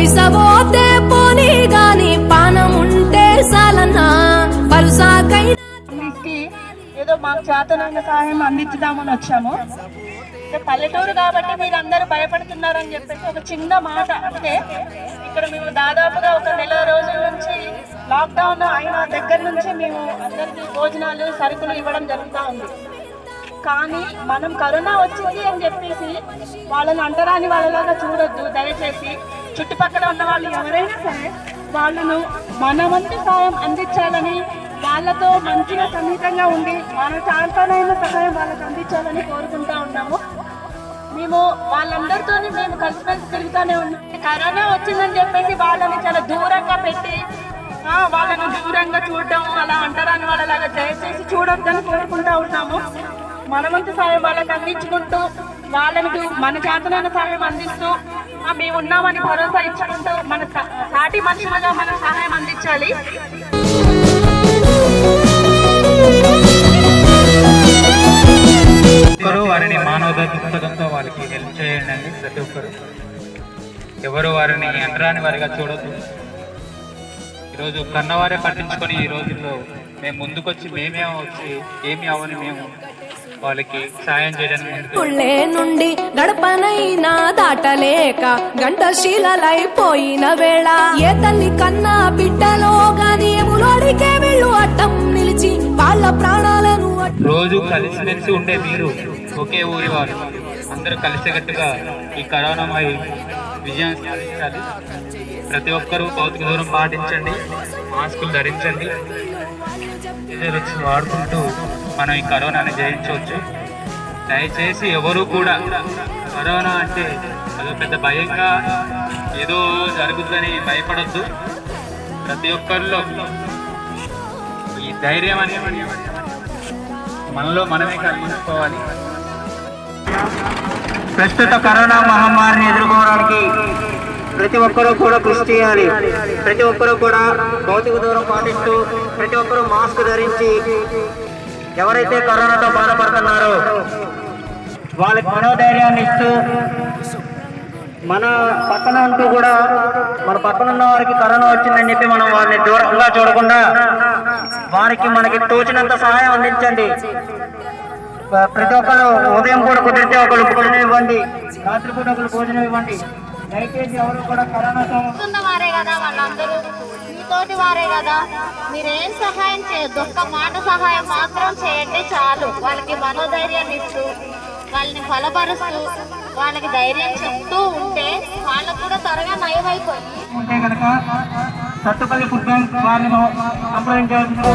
పైసపోతే పోనీ గాని పానముంటే సాలన్నా పలుసాకైనా ఏదో మాకు చేతనంగా సహాయం అందించుదామని వచ్చాము. పల్లెటూరు కాబట్టి మీరందరూ భయపడుతున్నారని చెప్పేసి ఒక చిన్న మాట. అంటే ఇక్కడ మేము దాదాపుగా ఒక నెల రోజుల నుంచి లాక్డౌన్ అయిన దగ్గర నుంచి మేము అందరికీ భోజనాలు సరుకులు ఇవ్వడం జరుగుతూ ఉంది. కానీ మనం కరోనా వచ్చింది అని చెప్పేసి వాళ్ళని అంటరాని వాళ్ళలాగా చూడొద్దు. దయచేసి చుట్టుపక్కల ఉన్న వాళ్ళు ఎవరైనా సరే వాళ్ళను మన వంతు సాయం అందించాలని, వాళ్ళతో మంచిగా సన్నిహితంగా ఉండి మన చాంతనైన సహాయం వాళ్ళకి అందించాలని కోరుకుంటా ఉన్నాము. మేము వాళ్ళందరితో మేము కలిసిమెలిసి తిరుగుతూనే ఉన్నాం. కరోనా వచ్చిందని చెప్పేసి వాళ్ళని చాలా దూరంగా పెట్టి వాళ్ళని దూరంగా చూడటం, అలా అంటరాని వాళ్ళలాగా దయచేసి చూడొద్దని కోరుకుంటా ఉన్నాము. మన వంతు సాయం వాళ్ళకి అందించుకుంటూ, వాళ్ళకి మన చేతనైన సహాయం అందిస్తూ మేము ఉన్నామని భరోసా ఇచ్చుకుంటూ మన సాటి మనుషులుగా మనం సహాయం అందించాలి. వారిని మానవతా పుస్తకంతో వాళ్ళకి హెల్ప్ చేయండి అండి. ప్రతి ఒక్కరు ఎవరు వారిని అంటరాని వారిగా చూడొద్దు. ఈరోజు కన్నవారే పట్టించుకొని ఈ రోజుల్లో మేము ముందుకొచ్చి మేమే వచ్చి ఏమి అవని మేము వాళ్ళకి సాయం చేయడానికి నుండి గడపనైనా దాటలేక గంట శీలలైపోయిన వేళ ఏ తల్లి కన్నా బిడ్డలో గాని ఎములోడికే వీళ్ళు అడ్డం నిలిచి వాళ్ళ ప్రాణాలను రోజు కలిసిమెలిసి ఉండే మీరు ఒకే ఊరి వారు అందరూ కలిసికట్టుగా ఈ కరోనాపై విజయం సాధించాలి. ప్రతి ఒక్కరూ భౌతిక దూరం పాటించండి, మాస్కులు ధరించండి. వాడుకుంటూ మనం ఈ కరోనాని జయించవచ్చు. దయచేసి ఎవరు కూడా కరోనా అంటే అదో పెద్ద భయంగా ఏదో జరుగుతుందని భయపడొద్దు. ప్రతి ఒక్కరిలో ఈ ధైర్యం అనేది మనలో మనమే కలిగించుకోవాలి. ప్రస్తుత కరోనా మహమ్మారిని ఎదుర్కోవడానికి ప్రతి ఒక్కరూ కూడా కృషి చేయాలి. ప్రతి ఒక్కరూ కూడా భౌతిక దూరం పాటిస్తూ, ప్రతి ఒక్కరూ మాస్క్ ధరించి, ఎవరైతే కరోనాతో బాధపడుతున్నారో వాళ్ళకి మనోధైర్యాన్ని ఇస్తూ, మన పక్కన ఉంటూ కూడా మన పక్కన ఉన్న వారికి కరోనా వచ్చిందని చెప్పి మనం వారిని దూరంగా చూడకుండా వారికి మనకి తోచినంత సహాయం అందించండి. ప్రతి ఒక్కరు ఉదయం కూడా కుదిరితే ఒకరు భోజనం ఇవ్వండి, రాత్రి పూట ఒకరు భోజనం ఇవ్వండి. దయచేసి ఎవరు కూడా కరోనాతో వారే కదా, వాళ్ళందరూ మీతోటి వారే కదా, మీరేం సహాయం చేయొద్దు, ఒక్క మాట సహాయం మాత్రం చేయండి చాలు. వాళ్ళకి మనోధైర్యాన్ని ఇస్తూ, వాళ్ళని బలపరుస్తూ, వాళ్ళకి ధైర్యం చెప్తూ ఉంటే వాళ్ళకు కూడా త్వరగా నయమైపోయి ఉంటే కనుక సత్తుపల్లి ఫుడ్ బ్యాంక్ వారిని సంప్రదించవచ్చు.